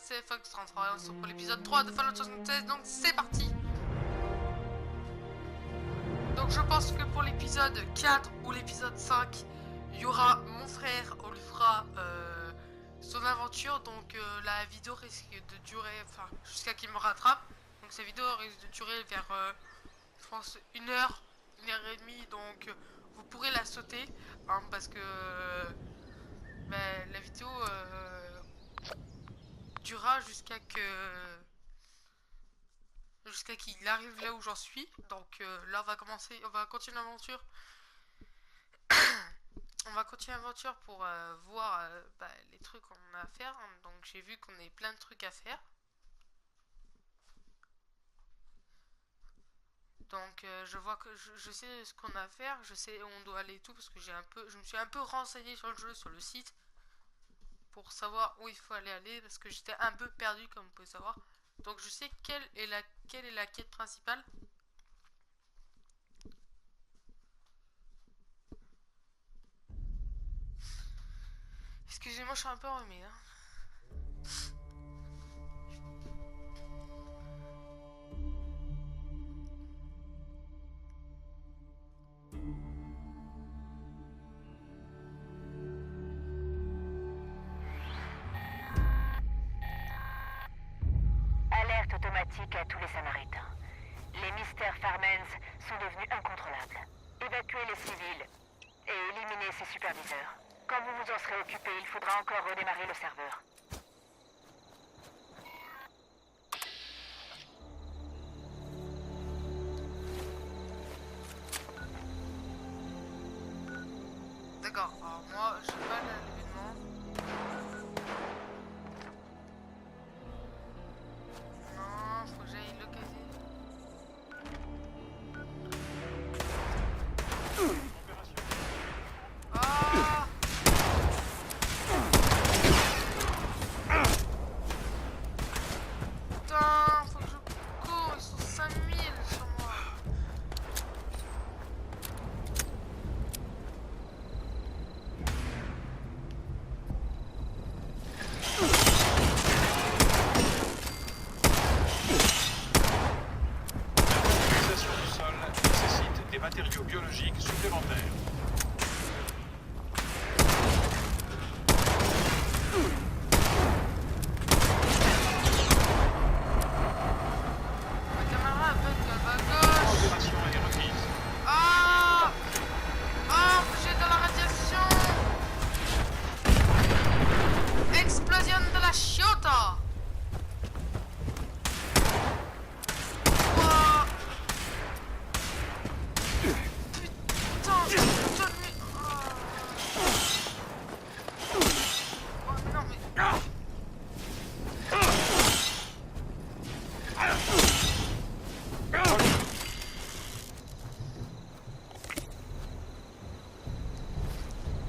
c'est Fox33, on se retrouve pour l'épisode 3 de Fallout 76, donc c'est parti. Donc je pense que pour l'épisode 4 ou l'épisode 5, il y aura mon frère, on lui fera son aventure, donc la vidéo risque de durer, enfin jusqu'à qu'il me rattrape. Donc cette vidéo risque de durer vers, je pense, 1 heure, 1 heure et demie, donc vous pourrez la sauter, hein, parce que la vidéo durera jusqu'à qu'il arrive là où j'en suis. Donc là on va continuer l'aventure. On va continuer l'aventure pour voir les trucs qu'on a à faire. Donc j'ai vu qu'on a plein de trucs à faire. Donc je vois que je sais ce qu'on a à faire, je sais où on doit aller et tout, parce que je me suis un peu renseigné sur le jeu, sur le site, pour savoir où il faut aller, parce que j'étais un peu perdu comme vous pouvez savoir. Donc je sais quelle est la quête principale. Excusez-moi, je suis un peu enrhumé, hein. Alerte automatique à tous les Samaritains. Les mystères Farmens sont devenus incontrôlables. Évacuez les civils et éliminez ces superviseurs. Quand vous vous en serez occupé, il faudra encore redémarrer le serveur. D'accord, alors moi je vais pas aller à l'événement. Non, faut que j'aille localiser. Ah, putain, faut que je cours, ils sont 5000 sur moi. L'utilisation du sol nécessite des matériaux biologiques supplémentaires. Ma caméra elle bug à gauche. Opération est requise. Ah, ah, j'ai de la radiation. Explosion de la chiota. Wow. Putain, putain de nuit. Oh non mais...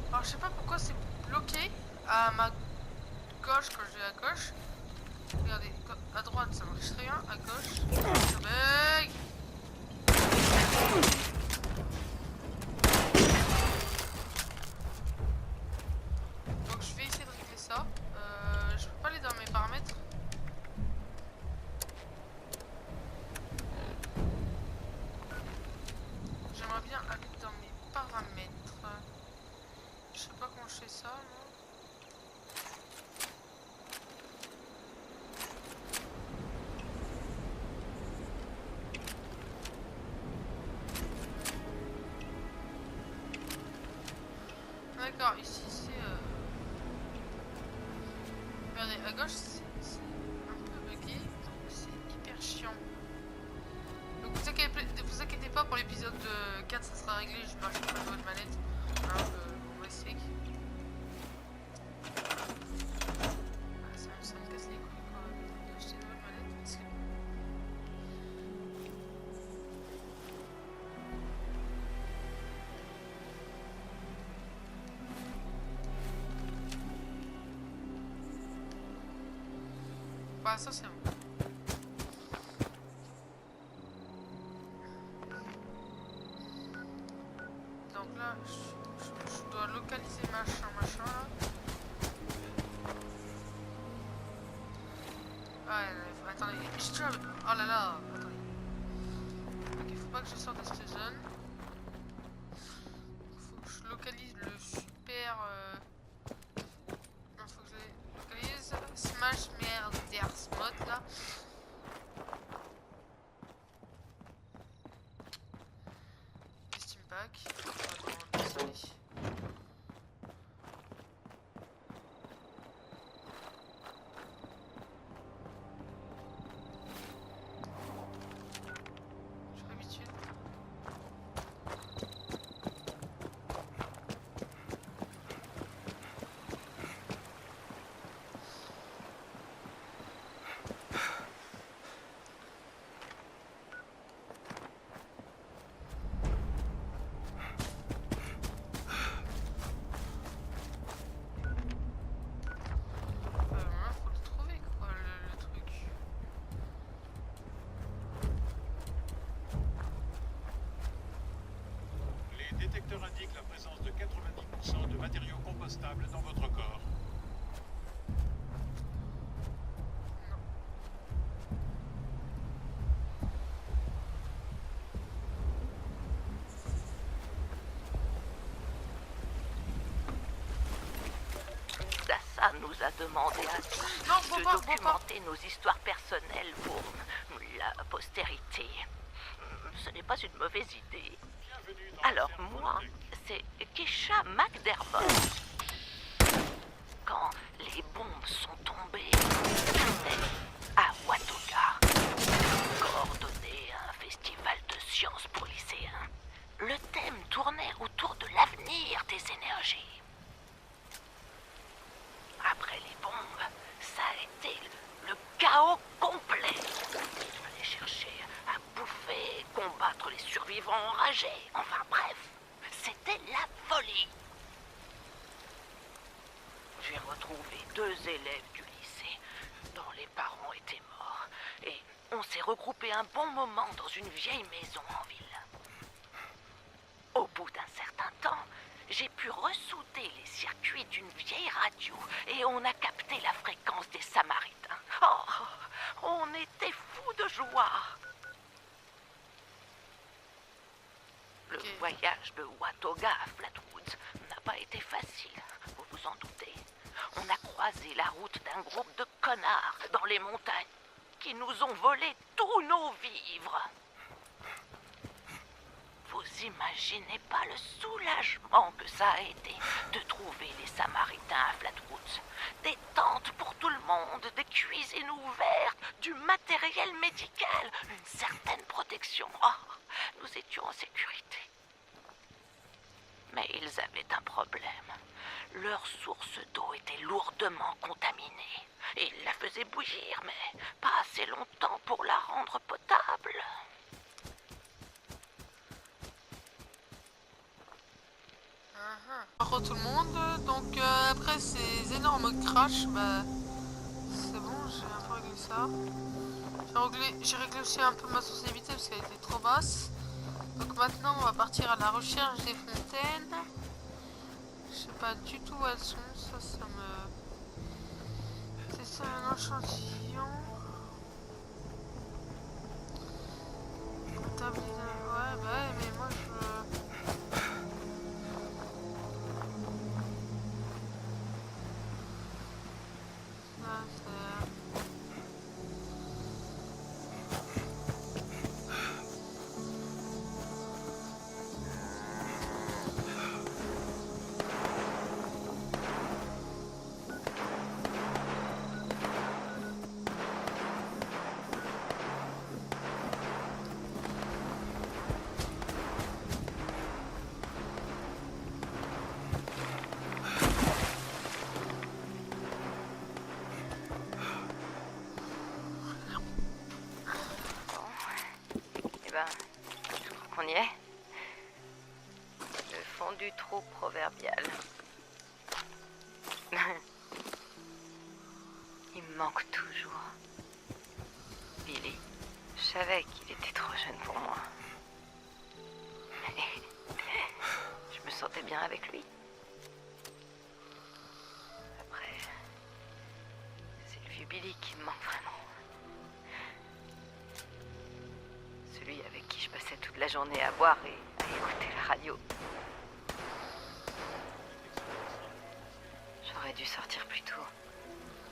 Alors je sais pas pourquoi c'est bloqué à ma gauche quand je vais à gauche. Regardez, à droite ça marche très bien, à gauche ça bug. Donc je vais essayer de régler ça. Je peux pas aller dans mes paramètres. J'aimerais bien aller dans mes paramètres. Je sais pas comment je fais ça, non? D'accord, ici c'est... Regardez, à gauche c'est un peu bugué, donc c'est hyper chiant. Donc vous inquiétez pas, pour l'épisode 4 ça sera réglé, je marche pas de votre manette. Hein, on va essayer. Ah, ça me casse les couilles quoi, d'acheter une nouvelle manette parce que... Bah ça c'est bon. Donc là je dois localiser machin là. Attendez, j'ai déjà... Oh là là, attendez. Ok, faut pas que je sorte de cette zone. Faut que je localise le super... Non, faut que je localise Smash Merders Mode là. Steam Pack. Attends, désolé. J'ai l'habitude. Maintenant, faut le trouver quoi, le truc. Les détecteurs indiquent la présence de 90% de matériaux compostables dans votre corps. NASA nous a demandé à tous Non, de bon pas. documenter nos histoires personnelles pour la postérité. Ce n'est pas une mauvaise idée. Bienvenue dans Alors la ferme moi, Volonté. c'est Keisha McDermott. Quand les bombes sont tombées, j'étais à Watoga, coordonner un festival de sciences pour lycéens. Le thème tournait autour de l'avenir des énergies. Après les bombes, ça a été le chaos complet. Il fallait chercher à bouffer, combattre les survivants enragés. Enfin bref, c'était la folie. J'ai retrouvé 2 élèves du lycée dont les parents étaient morts. Et on s'est regroupé un bon moment dans une vieille maison en ville. Au bout d'un certain temps, j'ai pu ressouder les circuits d'une vieille radio et on a capté la fréquence des Samaritains. Oh, on était fous de joie. Le voyage de Watoga à Flatwoods n'a pas été facile, vous vous en doutez. On a croisé la route d'un groupe de connards dans les montagnes qui nous ont volé tous nos vivres. Vous imaginez pas le soulagement que ça a été de trouver les Samaritains à Flatwoods. Des tentes pour tout le monde, des cuisines ouvertes, du matériel médical, une certaine protection. Oh, nous étions en sécurité. Mais ils avaient un problème. Leur source d'eau était lourdement contaminée. Ils la faisaient bouillir, mais pas assez longtemps pour la rendre potable. Bonjour tout le monde, donc après ces énormes crashs, bah c'est bon, j'ai un peu réglé ça. J'ai réglé aussi un peu ma sensibilité parce qu'elle était trop basse. Donc maintenant on va partir à la recherche des fontaines. Je sais pas du tout où elles sont, ça me... C'est ça un échantillon. Ouais, bah ouais, mais moi je... Je crois qu'on y est. Le fond du trou proverbial. Il me manque toujours. Billy, je savais qu'il était trop jeune pour moi. Mais je me sentais bien avec lui. Après, c'est le vieux Billy qui me manque vraiment. Celui avec qui je passais toute la journée à boire et à écouter la radio. J'aurais dû sortir plus tôt.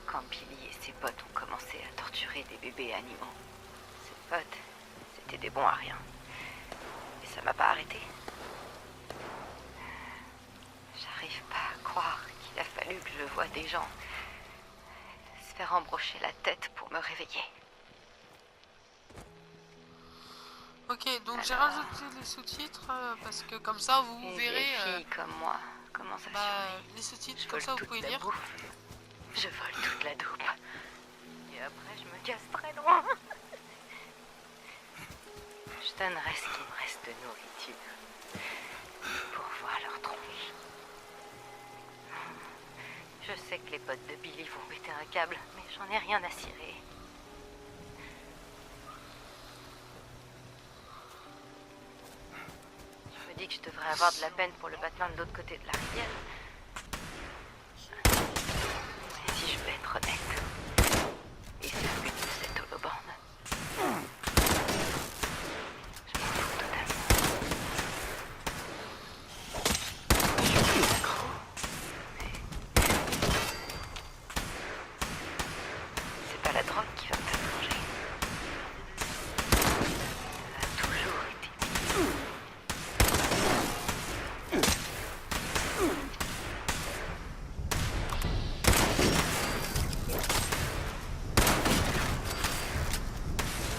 Quand Billy et ses potes ont commencé à torturer des bébés animaux. Ses potes, c'était des bons à rien. Et ça m'a pas arrêté. J'arrive pas à croire qu'il a fallu que je voie des gens se faire embrocher la tête pour me réveiller. Ok, donc j'ai rajouté les sous-titres parce que comme ça vous Et verrez des filles comme moi, comment ça survit. les sous-titres, Je comme vole ça vous toute pouvez la lire. bouffe. Je vole toute la dope. Et après, je me casse très loin. Je donnerai ce qu'il me reste de nourriture pour voir leur tronche. Je sais que les potes de Billy vont péter un câble, mais j'en ai rien à cirer. Je me dis que je devrais avoir de la peine pour le bâtiment de l'autre côté de la rivière. Mais si je veux être honnête, et c'est le but de cette holobande, je m'en fous totalement. Je suis accro, mais c'est pas la drogue qui va me faire manger. Ça a toujours été Billy.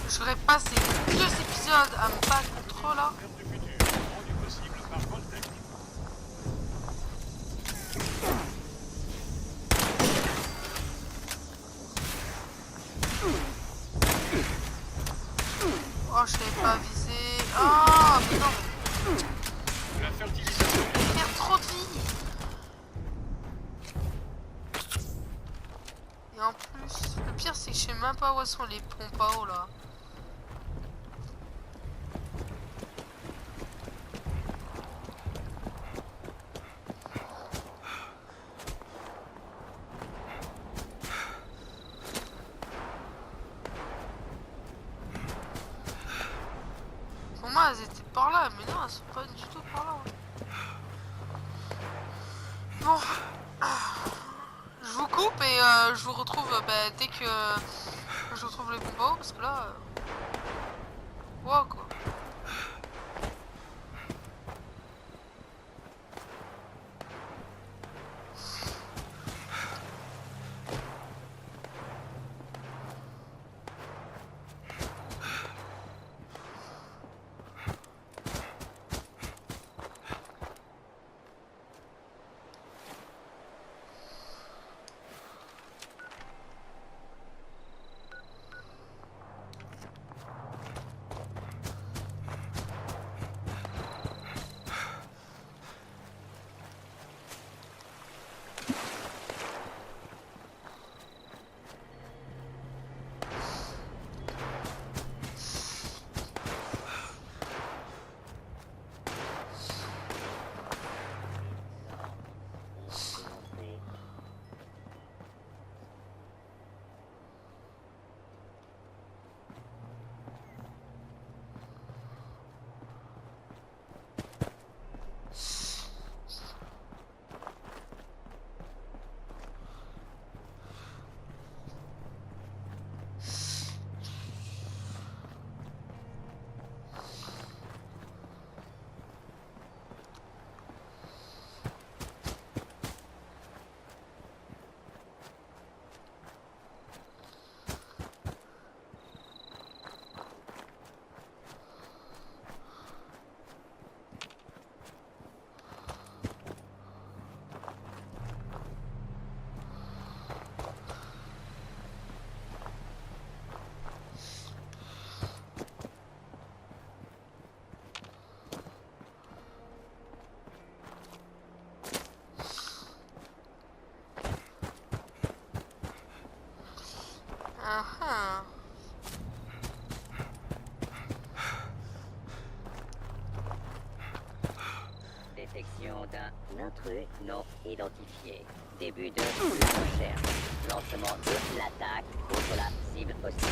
J'aurais passé 2 épisodes à me battre contre là. Perte du futur, rendu possible par Voltec. Oh, je l'avais pas visé. Oh, mais non, La fertilisation. je perds trop de vie. Et en plus, le pire c'est que je sais même pas où sont les pompes à eau là. Pour moi elles étaient par là, mais non elles sont pas du tout par là. Bon, je vous coupe et je vous retrouve dès que je retrouve les pompes à eau parce que là, wow quoi. Ah. Détection d'un intrus non identifié. Début de la recherche. Lancement de l'attaque contre la cible hostile.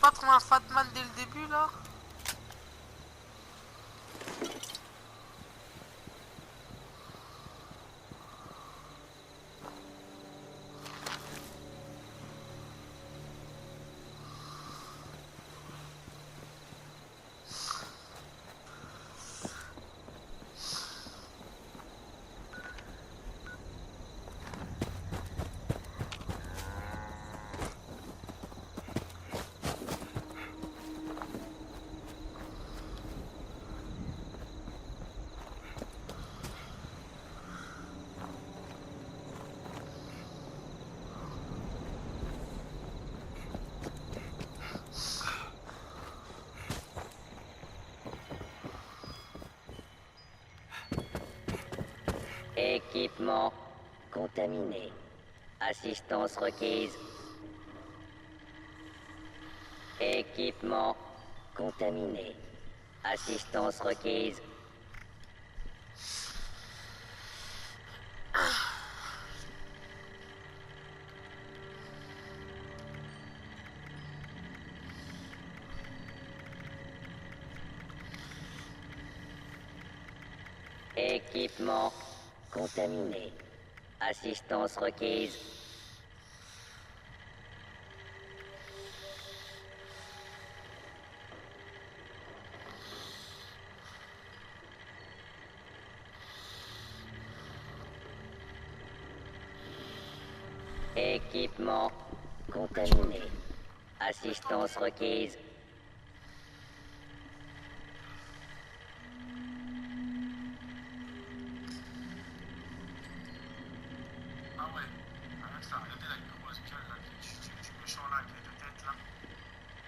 pas trouvé un Fatman dès le début là? Équipement contaminé. Assistance requise. Équipement contaminé. Assistance requise. Équipement contaminé. Assistance requise. Équipement contaminé. Assistance requise. Ah ouais, rien que ça, regardez la grosse gueule là, du méchant là avec les deux têtes là.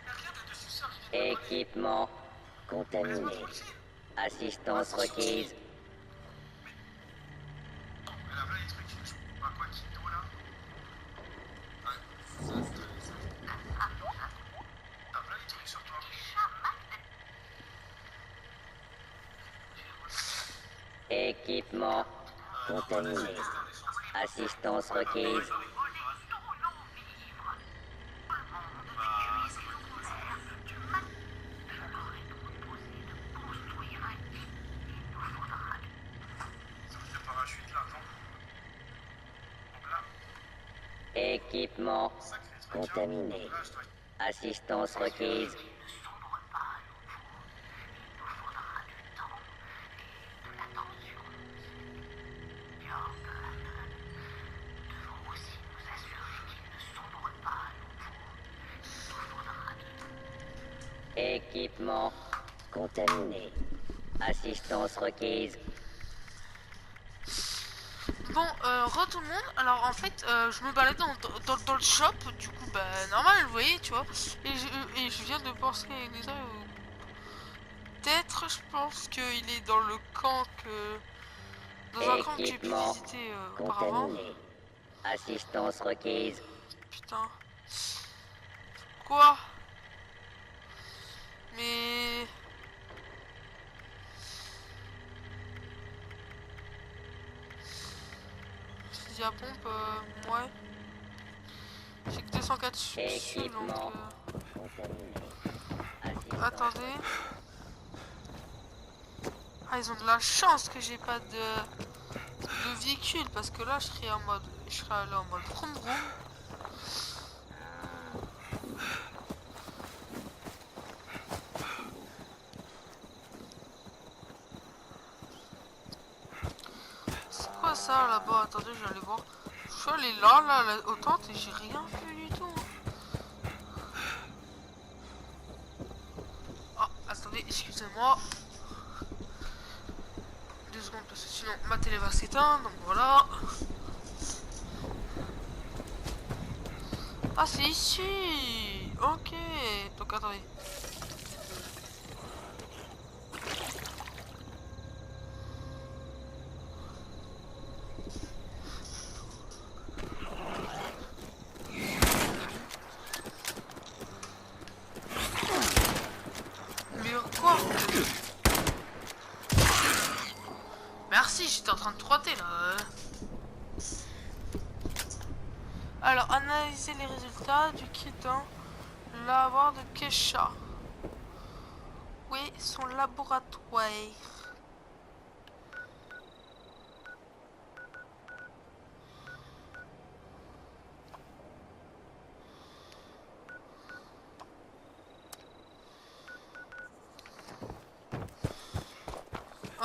Mais regarde les deux suceurs, il vient de me Équipement contaminé. Assistance requise. Non, mais là, voilà les trucs, je comprends pas quoi, Kito là. Ouais, ça, c'est très ça. T'as plein les trucs sur toi. Équipement contaminé. Assistance requise. Le parachute là, non. Donc là, Équipement sacré truc. contaminé. Là, je dois. Assistance requise. Équipement contaminé. Assistance requise. Bon, re tout le monde. Alors en fait, je me balade dans le shop, du coup, bah normal, vous voyez, tu vois. Et je viens de penser à une idée où peut-être, je pense qu'il est dans le camp que... Dans un camp que j'ai pu Équipement visiter auparavant. contaminé. Assistance requise. Putain. Quoi? Mais... Fusil à pompe, ouais. J'ai que 204 dessus, donc... Équipement contaminé. Assistance Attendez. Ah, ils ont de la chance que j'ai pas de véhicule, parce que là, je serais en mode... Je serais allé en mode vroom vroom. C'est quoi ça, là-bas? Attendez, je vais aller voir. Je suis allé là, aux tentes, et j'ai rien vu du tout. Oh, attendez, excusez-moi. 2 secondes, parce que sinon, ma télé va s'éteindre, donc voilà. Ah, c'est ici. Ok. Donc, attendez. Mais quoi? Merci, j'étais en train de trotter là. Alors, analyser les résultats du kit. Hein. laboratoire de Kesha. Où est son laboratoire?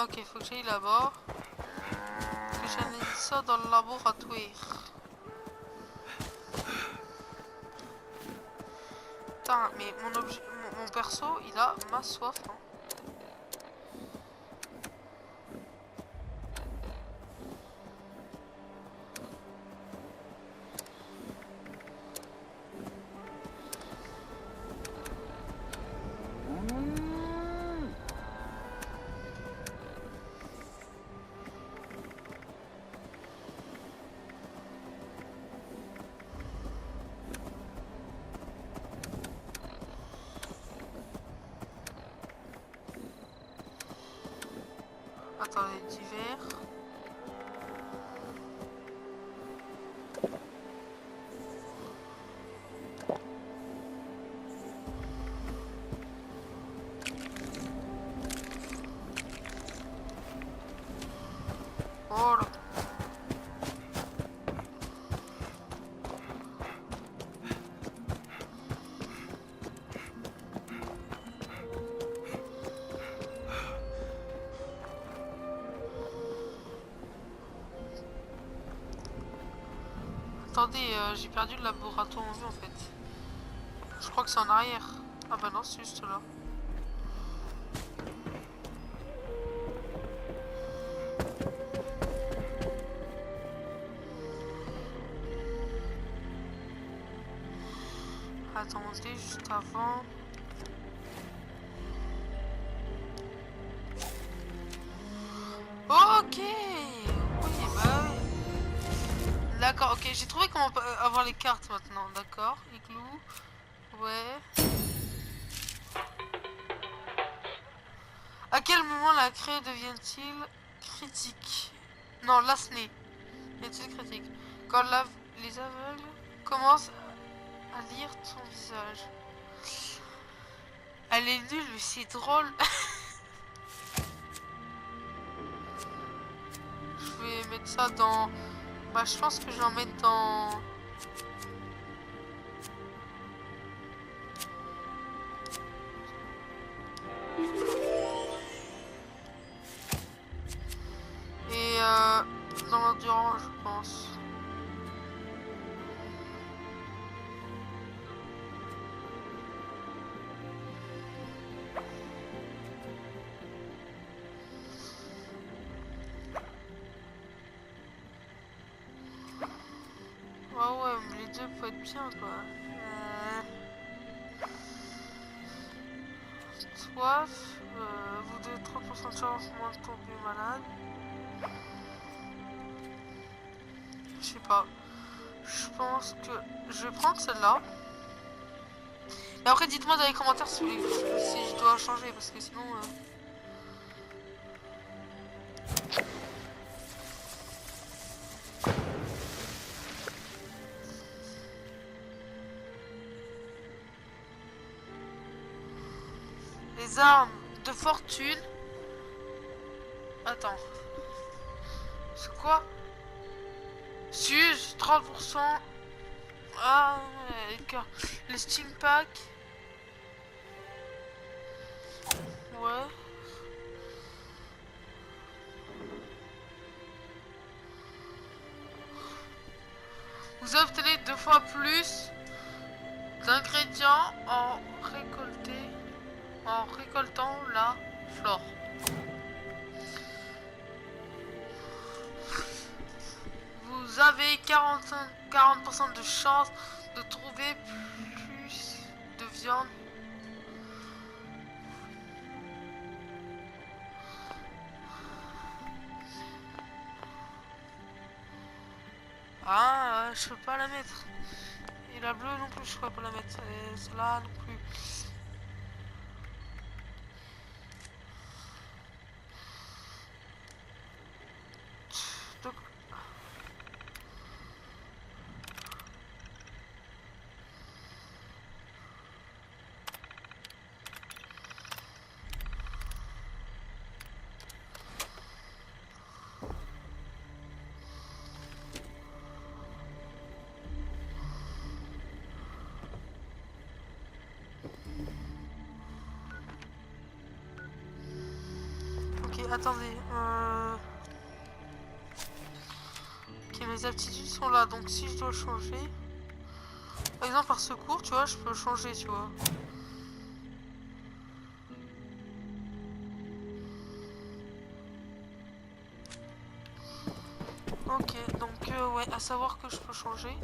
Ok, faut que j'aille là-bas. Que j'analyse ça dans le laboratoire. Putain, mais mon perso, il a ma soif. Hein. Attendez, divers. Oh là. Attendez, j'ai perdu le laboratoire en vue en fait. Je crois que c'est en arrière. Ah bah non, c'est juste là. Attendez, juste avant. Ok. Oui, bah oui. D'accord, ok, j'ai trouvé comment avoir les cartes maintenant, d'accord. Igloo. Ouais. À quel moment la craie devient-il critique? Non, l'acné. Devient-il critique? Quand les aveugles commencent à lire ton visage. Elle est nulle, mais c'est drôle. Je vais mettre ça dans... Bah, je pense que je vais en mettre dans... Et dans l'endurance, je pense. Ouais, ouais, mais les deux peuvent être bien, quoi. Soif, vous devez 30% de chance moins de tomber malade. Je sais pas. Je pense que je vais prendre celle-là. Et après, dites-moi dans les commentaires si, si je dois changer, parce que sinon... Les armes de fortune. Attends. C'est quoi? Suze, 30%. Ah, d'accord. Les Steam Pack. Ouais. Vous obtenez 2 fois plus d'ingrédients en récoltant la flore. Vous avez 40% de chance de trouver plus de viande. Ah, je peux pas la mettre. Et la bleue non plus, je pourrais pas la mettre. Et celle-là non plus. Donc... attendez. Ok, mes aptitudes sont là, donc si je dois changer... Par exemple, par secours, tu vois, je peux changer, tu vois. Ok, donc ouais, à savoir que je peux changer.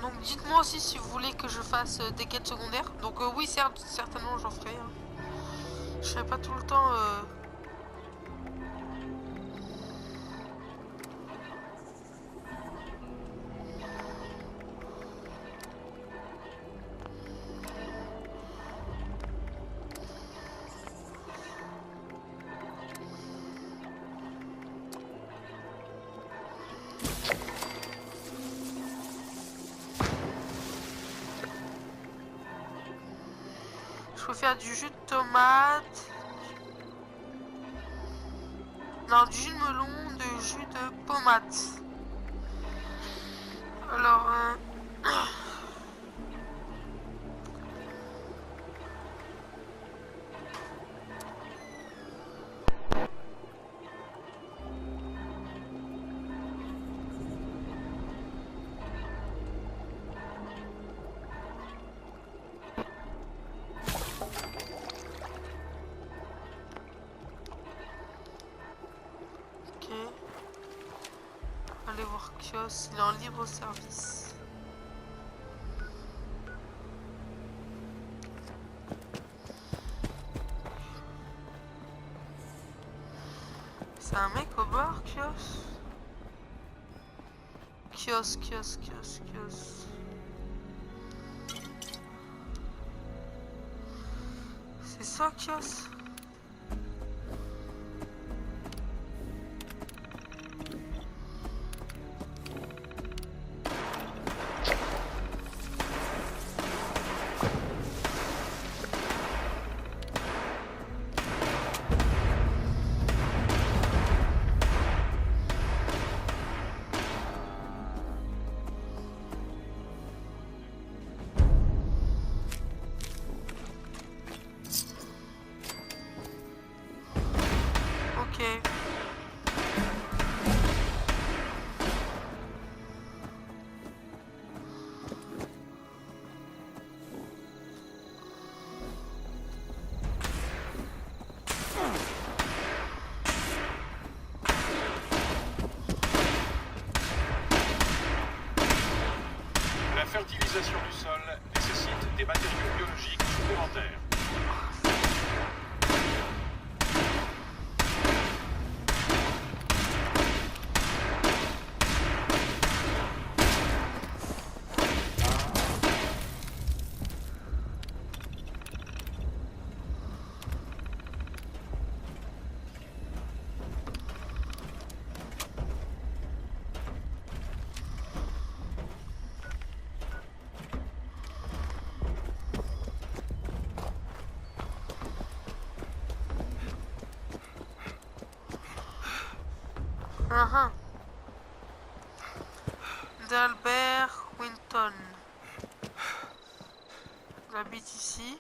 Donc dites-moi aussi si vous voulez que je fasse des quêtes secondaires. Donc oui, certes, certainement j'en ferai. Hein. Je serai pas tout le temps... Je peux faire du jus de tomate. Non, du jus de melon, du jus de pommade. Alors, ok. Allez voir Kios, il est en libre service. C'est un mec au bar, Kios? Kios. C'est ça, Kios? Ok. La fertilisation du sol nécessite des matériaux biologiques supplémentaires. D'Albert Winton. Il habite ici.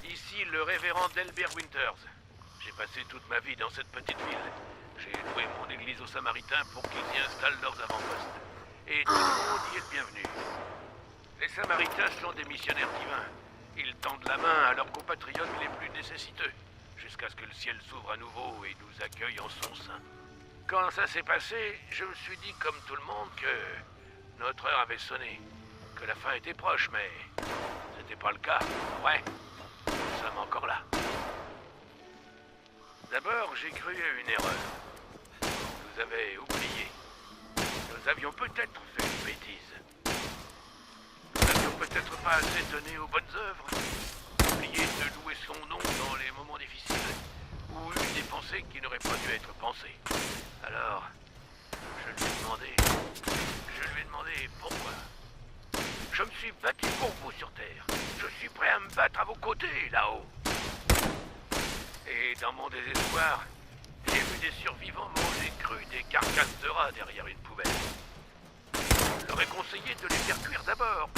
Ici le révérend Delbert Winters. J'ai passé toute ma vie dans cette petite ville. J'ai loué mon église aux Samaritains pour qu'ils y installent leurs avant-postes. Et tout le monde y est le bienvenu. Les Samaritains sont des missionnaires divins. Ils tendent la main à leurs compatriotes les plus nécessiteux, jusqu'à ce que le ciel s'ouvre à nouveau et nous accueille en son sein. Quand ça s'est passé, je me suis dit comme tout le monde que notre heure avait sonné, que la fin était proche, mais c'était pas le cas. Ouais, nous sommes encore là. D'abord, j'ai cru à une erreur. Nous avons oublié. Nous avions peut-être fait une bêtise. Nous n'avions peut-être pas assez donné aux bonnes œuvres, oublié de louer son nom dans les moments difficiles, ou eu des pensées qui n'auraient pas dû être pensées. Alors, je lui ai demandé pourquoi. Je me suis battu pour vous sur Terre. Je suis prêt à me battre à vos côtés, là-haut. Et dans mon désespoir, j'ai vu des survivants manger cru des carcasses de rats derrière une poubelle. Je leur ai conseillé de les faire cuire d'abord.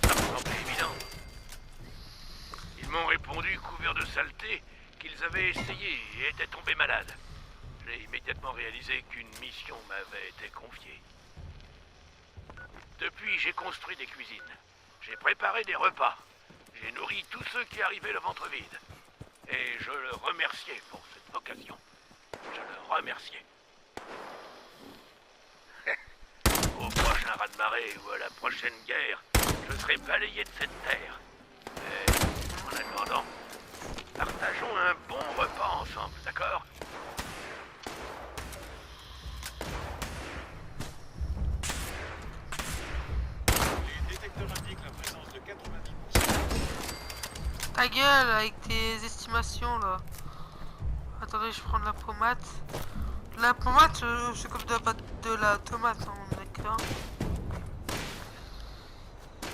Ça me semblait évident. Ils m'ont répondu, couverts de saleté, qu'ils avaient essayé et étaient tombés malades. J'ai immédiatement réalisé qu'une mission m'avait été confiée. Depuis, j'ai construit des cuisines. J'ai préparé des repas. J'ai nourri tous ceux qui arrivaient le ventre vide. Et je le remerciais pour cette vocation. Je le remerciais. Au prochain raz-de-marée ou à la prochaine guerre, je serai balayé de cette terre. Mais en attendant, partageons un bon repas ensemble, d'accord? Les détecteurs indiquent la présence de 90%. Ta gueule avec tes estimations là. Attendez, je prends de la pommade. La pommade, c'est comme de la tomate, hein, d'accord.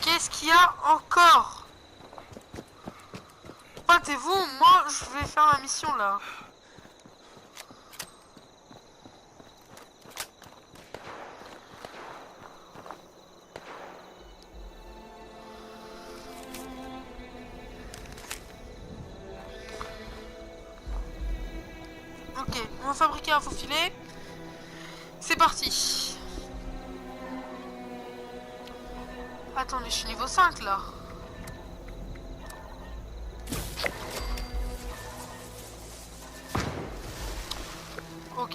Qu'est-ce qu'il y a encore? Battez-vous, moi je vais faire ma mission là. Ok, on va fabriquer un faux filet. C'est parti. Attendez, je suis niveau 5 là. Ok,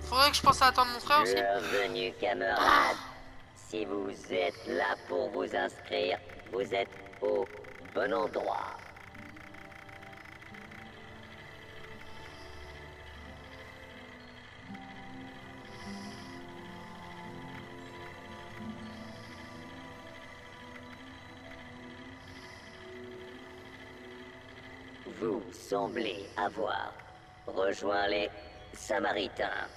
faudrait que je pense à attendre mon frère aussi. Bienvenue, camarades. Si vous êtes là pour vous inscrire, vous êtes au bon endroit. Vous semblez avoir rejoint les Samaritains.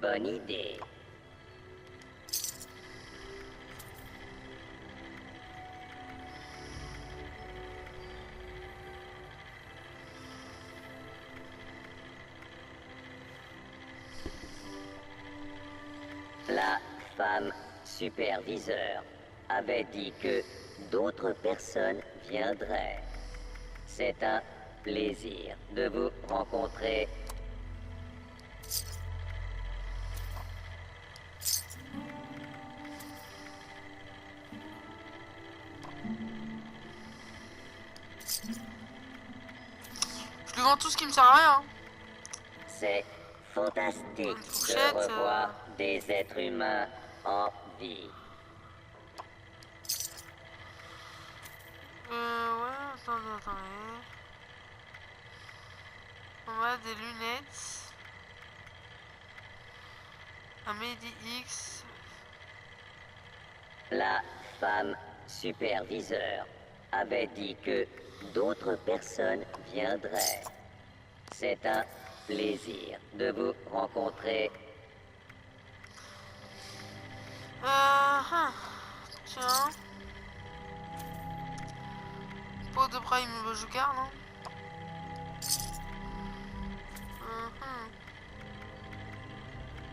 Bonne idée. La femme superviseur avait dit que d'autres personnes viendraient. C'est un plaisir de vous rencontrer. Je lui vends tout ce qui me sert à rien. C'est fantastique Une de fourchette, revoir des êtres humains en vie. Ouais, attendez. On a des lunettes. Un Medi X. La femme superviseur avait dit que d'autres personnes viendraient. C'est un plaisir de vous rencontrer. Tiens. Pot de Prime Jogar, non?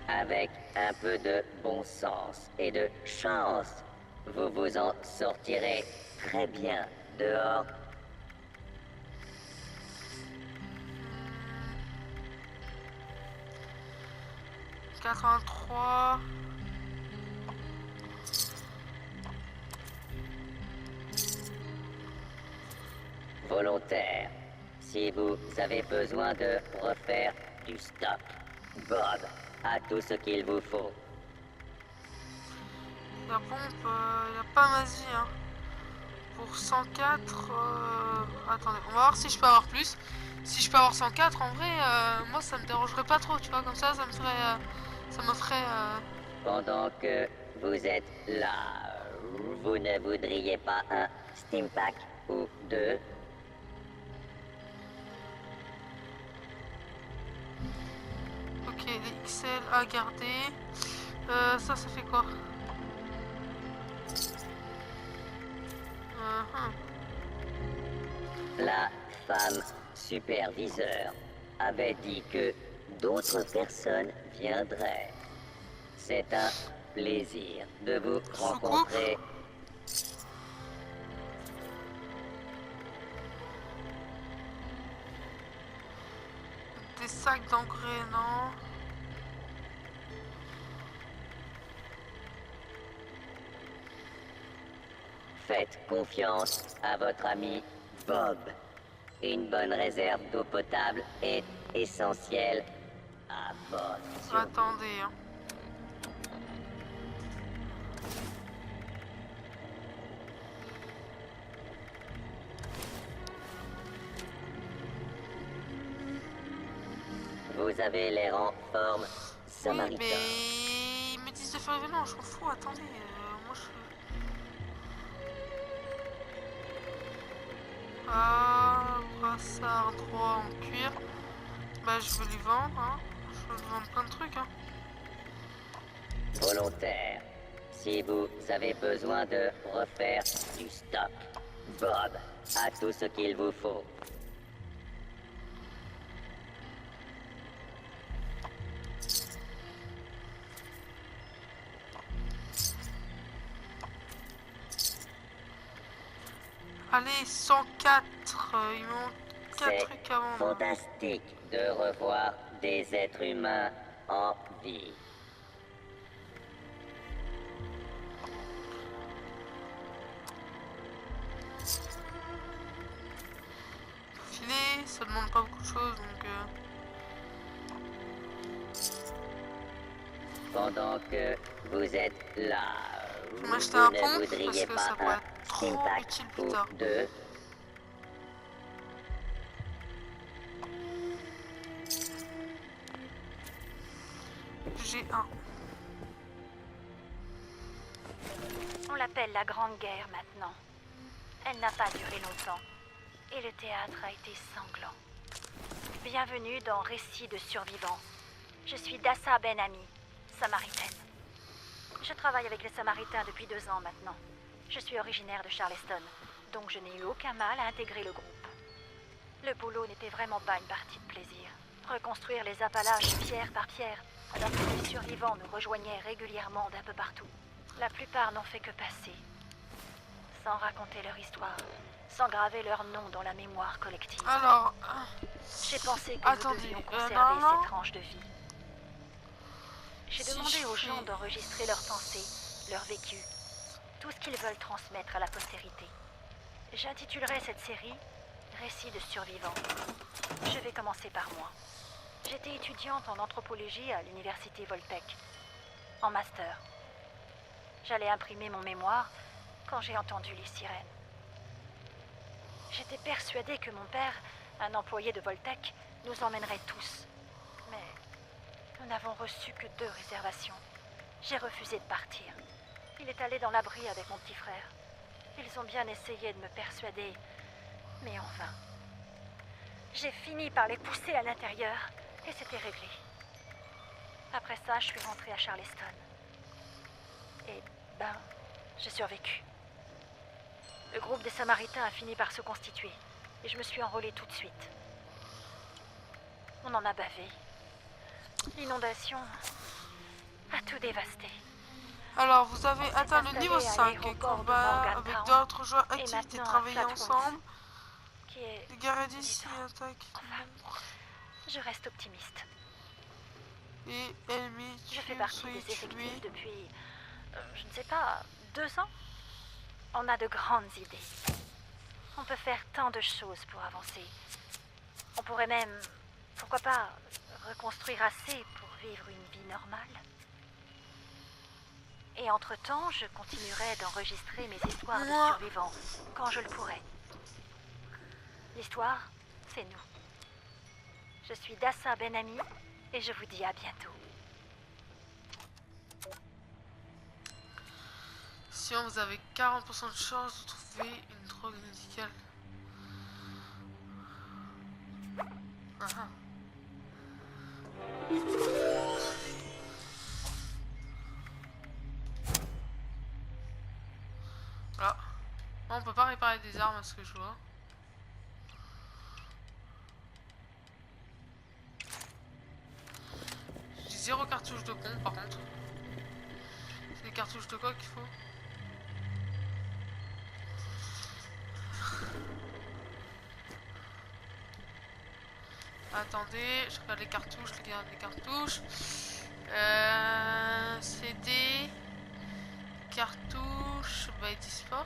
Avec un peu de bon sens et de chance, vous vous en sortirez très bien dehors. « 83... Volontaire. Si vous avez besoin de refaire du stock, Bob a tout ce qu'il vous faut. La pompe, il a pas magie, hein. Pour 104... Attendez, on va voir si je peux avoir plus. Si je peux avoir 104, en vrai, moi ça me dérangerait pas trop, tu vois, comme ça, ça me ferait... ça me ferait... Pendant que vous êtes là, Vous ne voudriez pas un Steampack ou deux? Ok, les XL à garder. Ça fait quoi? La femme superviseur avait dit que d'autres personnes viendraient. C'est un plaisir de vous rencontrer. Des sacs d'engrais, non? Faites confiance à votre ami Bob. Une bonne réserve d'eau potable est essentielle à votre survie. Attendez, hein. Vous avez l'air en forme, Oui, Samaritain. mais ils me disent de faire le vélo, je m'en fous, attendez, moi je... Ah, brassard droit en cuir. Bah je veux lui vendre, hein. Je veux lui vendre plein de trucs, hein. Volontaire. Si vous avez besoin de refaire du stock, Bob a tout ce qu'il vous faut. Allez, 104, il me manque 4 C'est trucs à vendre. fantastique de revoir des êtres humains en vie. Filet, ça demande pas beaucoup de choses, donc... Pendant que vous êtes là, Je vais vous m'acheter un ne pont, voudriez parce que ça pas pourrait un être trop Steampack utile plus ou tard. deux? J'ai un. On l'appelle la Grande Guerre maintenant. Elle n'a pas duré longtemps. Et le théâtre a été sanglant. Bienvenue dans Récits de survivants. Je suis Dassa Ben Ami, Samaritaine. Je travaille avec les Samaritains depuis 2 ans maintenant. Je suis originaire de Charleston, donc je n'ai eu aucun mal à intégrer le groupe. Le boulot n'était vraiment pas une partie de plaisir. Reconstruire les Appalaches pierre par pierre, alors que les survivants nous rejoignaient régulièrement d'un peu partout. La plupart n'ont fait que passer, sans raconter leur histoire, sans graver leur nom dans la mémoire collective. Alors... J'ai pensé que attendez, nous devions conserver non. ces tranches de vie. J'ai Si demandé je aux gens fais- d'enregistrer leurs pensées, leur vécu, tout ce qu'ils veulent transmettre à la postérité. J'intitulerai cette série Récits de survivants. Je vais commencer par moi. J'étais étudiante en anthropologie à l'université Voltech, en master. J'allais imprimer mon mémoire quand j'ai entendu les sirènes. J'étais persuadée que mon père, un employé de Voltech, nous emmènerait tous. Mais nous n'avons reçu que 2 réservations. J'ai refusé de partir. Il est allé dans l'abri avec mon petit frère. Ils ont bien essayé de me persuader, mais en vain. J'ai fini par les pousser à l'intérieur, et c'était réglé. Après ça, je suis rentrée à Charleston. Et ben, j'ai survécu. Le groupe des Samaritains a fini par se constituer, et je me suis enrôlée tout de suite. On en a bavé. L'inondation a tout dévasté. Alors, vous avez s'est atteint le installé niveau à 5, l'aéroport de combat Morgantown avec d'autres joueurs et activités, maintenant à travailler Flat ensemble, Qui est... les guerriers d'ici, Disons. attaque, Je reste optimiste. et ennemis, Je fais tués, partie soyez des effectifs tués. depuis, je ne sais pas, 2 ans. On a de grandes idées. On peut faire tant de choses pour avancer. On pourrait même, pourquoi pas, reconstruire assez pour vivre une vie normale. Et entre-temps, je continuerai d'enregistrer mes histoires de Moi. survivants quand je le pourrai. L'histoire, c'est nous. Je suis Dassa Ben Ami et je vous dis à bientôt. Attention, vous avez 40% de chance de trouver une drogue médicale. Ah ah. Voilà. Bon, on peut pas réparer des armes à ce que je vois. J'ai 0 cartouche de pompe par contre. C'est des cartouches de quoi qu'il faut? Attendez, je regarde les cartouches, les cartouches. CD. Cartouches, bah ils disent pas.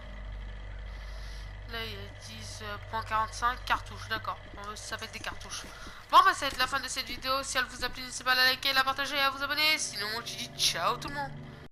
Là ils disent .45 cartouches, d'accord. Bon, ça va être des cartouches. Bon bah ça va être la fin de cette vidéo. Si elle vous a plu, n'hésitez pas à la liker, la partager et à vous abonner. Sinon je dis ciao tout le monde.